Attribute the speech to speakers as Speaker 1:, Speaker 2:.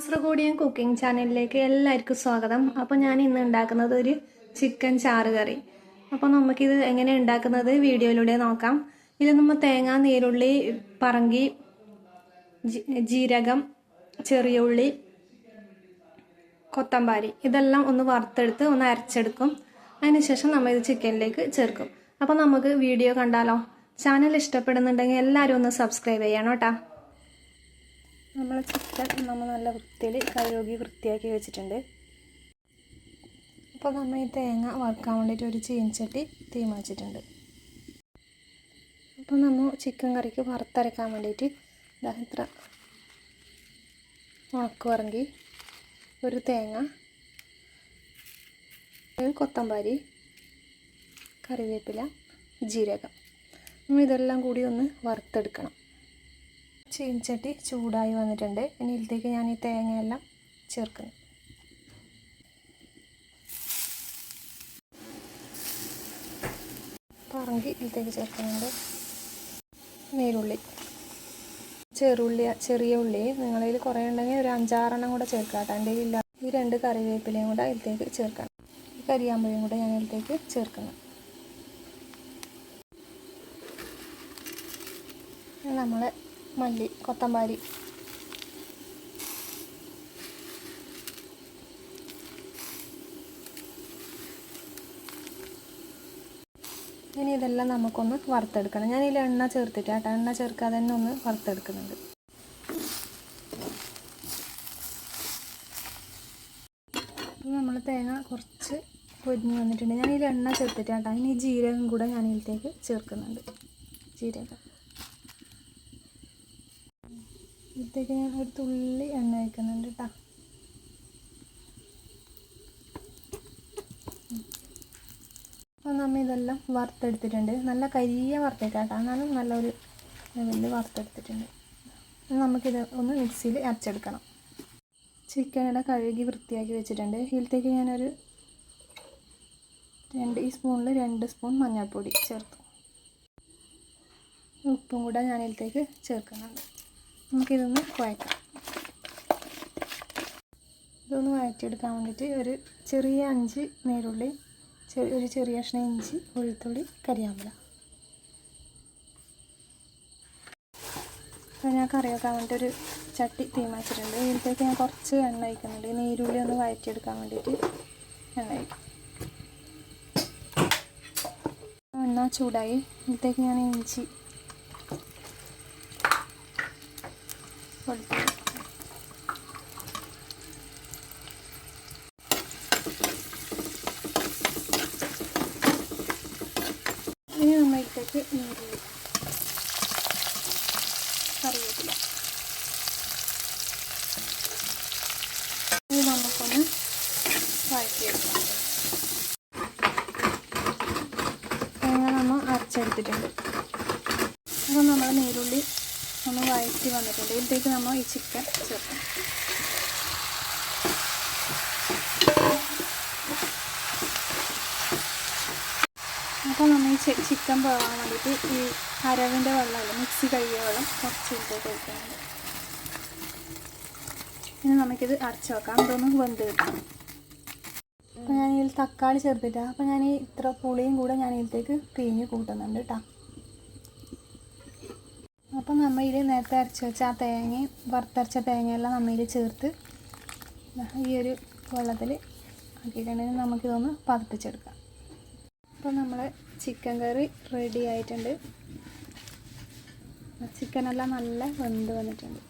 Speaker 1: കാസർഗോഡിയൻ cooking ചാനലിലേക്ക് എല്ലാവർക്കും സ്വാഗതം. അപ്പോൾ ഞാൻ ഇന്ന് ഉണ്ടാക്കുന്നത് ഒരു ചിക്കൻ ചാറ് കറി. അപ്പോൾ നമുക്കിത് എങ്ങനെ ഉണ്ടാക്കുന്നത് വീഡിയോയിലൂടെ നോക്കാം. ഇത് നമ്മൾ തേങ്ങ, നീരുള്ളി, പറങ്കി, ജീരകം, ചെറിയ ഉള്ളി, കൊത്തമ്പാരി ഇതെല്ലാം ഒന്ന് വറുത്തെടുത്ത് ഒന്ന് അരച്ചെടുക്കും. അതിനുശേഷം നമ്മൾ ഇത് ചിക്കനിലേക്ക് ചേർക്കും. അപ്പോൾ നമുക്ക് വീഡിയോ കണ്ടാലോ? ചാനൽ ഇഷ്ടപ്പെടുന്നുണ്ടെങ്കിൽ എല്ലാവരും ഒന്ന് സബ്സ്ക്രൈബ് ചെയ്യണം കേട്ടോ. നമ്മൾ ചിക്കൻ നല്ല വൃത്തിയിൽ കഴുകി വൃത്തിയാക്കി വെച്ചിട്ടുണ്ട്. അപ്പോൾ നമ്മൾ ഈ തേങ്ങ വറുക്കാൻ വേണ്ടിയിട്ട് ഒരു ചീനച്ചട്ടി തീമാച്ചിട്ടുണ്ട്. അപ്പോൾ നമ്മൾ ചിക്കൻ കറിക്ക് വറുത്തരക്കാൻ വേണ്ടിയിട്ട് ഇത്ര ഉണക്കുവറങ്കി, ഒരു തേങ്ങ, ഒരു കൊത്തമ്പാരി, കറിവേപ്പില, ജീരകം, ഇതെല്ലാം കൂടി ഒന്ന് വറുത്തെടുക്കണം. ചീനച്ചട്ടി ചൂടായി വന്നിട്ടുണ്ട്. ഇനി ഇതിലേക്ക് ഞാൻ ഈ തേങ്ങയെല്ലാം ചേർക്കുന്നു. പറങ്കി ഇതിലേക്ക് ചേർക്കുന്നുണ്ട്. നീരുള്ളി, ചെറിയ ഉള്ളി നിങ്ങളിൽ കുറേ ഉണ്ടെങ്കിൽ ഒരു 5-6 കൂടെ ചേർക്കാം കേട്ടോ. എൻ്റെ ഇല്ല. ഈ 2 കറിവേപ്പിലയും കൂടെ ഇതിലേക്ക് ചേർക്കണം. ഈ കരിയാമ്പഴയും കൂടെ ഞാൻ ഇതിലേക്ക് ചേർക്കുന്നു. നമ്മൾ മല്ലി, കൊത്തമ്പാരി, ഇനി ഇതെല്ലാം നമുക്കൊന്ന് വറുത്തെടുക്കണം. ഞാനിതിൽ എണ്ണ ചേർത്തിട്ടാട്ടോ, എണ്ണ ചേർക്കാതെ തന്നെ ഒന്ന് വറുത്തെടുക്കുന്നുണ്ട്. നമ്മൾ തേങ്ങ കുറച്ച് പൊരിഞ്ഞ് വന്നിട്ടുണ്ട്. ഞാനിതിൽ എണ്ണ ചേർത്തിട്ടാട്ടോ. ഇനി ജീരകം കൂടെ ഞാൻ ഇതിലേക്ക് ചേർക്കുന്നുണ്ട്. ജീരകം ഇതിലേക്ക് ഞാൻ ഒരു തുള്ളി എണ്ണ വയ്ക്കുന്നുണ്ട് കേട്ടോ. അപ്പോൾ നമ്മൾ ഇതെല്ലാം വറുത്തെടുത്തിട്ടുണ്ട്. നല്ല കരിയ വറുത്തേക്കാട്ടോ, എന്നാലും നല്ലൊരു ലെവലിൽ വറുത്തെടുത്തിട്ടുണ്ട്. നമുക്കിത് ഒന്ന് മിക്സിയിൽ അരച്ചെടുക്കണം. ചിക്കനിടെ കഴുകി വൃത്തിയാക്കി വെച്ചിട്ടുണ്ട്. ഇതിലേക്ക് ഞാനൊരു ഈ സ്പൂണിൽ 2 സ്പൂൺ മഞ്ഞൾപ്പൊടി ചേർത്തു. ഉപ്പും കൂടെ ഞാൻ ഇതിലേക്ക് ചേർക്കുന്നുണ്ട്. നമുക്കിതൊന്ന് കുഴക്കാം. ഇതൊന്ന് വഴറ്റിയെടുക്കാൻ വേണ്ടിയിട്ട് ഒരു ചെറിയ 5 നീരുള്ളി, ഒരു ചെറിയ കഷ്ണം ഇഞ്ചി, വെളുത്തുള്ളി, കരിയാമ്പല. അപ്പോൾ ഞാൻ കറി വെക്കാൻ വേണ്ടിയിട്ട് ഒരു ചട്ടി തീമാച്ചിട്ടുണ്ട്. ഇതിലേക്ക് ഞാൻ കുറച്ച് എണ്ണ ഒഴിക്കുന്നുണ്ട്. നീരുള്ളി ഒന്ന് വഴറ്റിയെടുക്കാൻ വേണ്ടിയിട്ട് എണ്ണ ഒഴിക്കും. എണ്ണ ചൂടായി. ഇതിലേക്ക് ഞാൻ ഇഞ്ചി, വെളുത്തുള്ളി, ഇനി നമ്മളിലേക്ക് നീരുള്ളി, കറിവേപ്പില, ഇത് നമുക്കൊന്ന് വഴറ്റിയെടുക്കാം. തേങ്ങ നമ്മൾ അരച്ചെടുത്തിട്ടുണ്ട്. അപ്പോൾ നമ്മൾ നീരുള്ളി നമ്മൾ വഴറ്റി വന്നിട്ടുണ്ട്. ഇതിലേക്ക് നമ്മൾ ഈ ചിക്കൻ ചേർക്കണം. അപ്പോൾ നമ്മൾ ഈ ചിക്കൻ പോകാൻ വേണ്ടിയിട്ട് ഈ അരവിൻ്റെ വെള്ളമല്ല, മിക്സി കഴുകിയ വെള്ളം കുറച്ച് ഇതിലേക്ക് ഒഴിക്കുന്നുണ്ട്. ഇനി നമുക്കിത് അരച്ച് വെക്കാം. ഇതൊന്ന് വെന്ത് കിട്ടണം. അപ്പോൾ ഞാൻ ഇതിൽ തക്കാളി ചേർത്തിട്ടാണ്. അപ്പോൾ ഞാൻ ഈ ഇത്ര പുളിയും കൂടെ ഞാൻ ഇതിലേക്ക് പിഴിഞ്ഞ് കൂട്ടുന്നുണ്ട് കേട്ടോ. അപ്പം നമ്മൾ ഇതിൽ നേരത്തെ അരച്ച് വെച്ച ആ തേങ്ങയും വറുത്തരച്ച തേങ്ങയെല്ലാം നമ്മൾ ഇതിൽ ചേർത്ത് ഈ ഒരു വെള്ളത്തിൽ ആക്കിയിട്ടുണ്ടെങ്കിൽ നമുക്കിതൊന്ന് പതപ്പിച്ചെടുക്കാം. അപ്പോൾ നമ്മൾ ചിക്കൻ കറി റെഡി ആയിട്ടുണ്ട്. ചിക്കനെല്ലാം നല്ല വെന്ത് വന്നിട്ടുണ്ട്.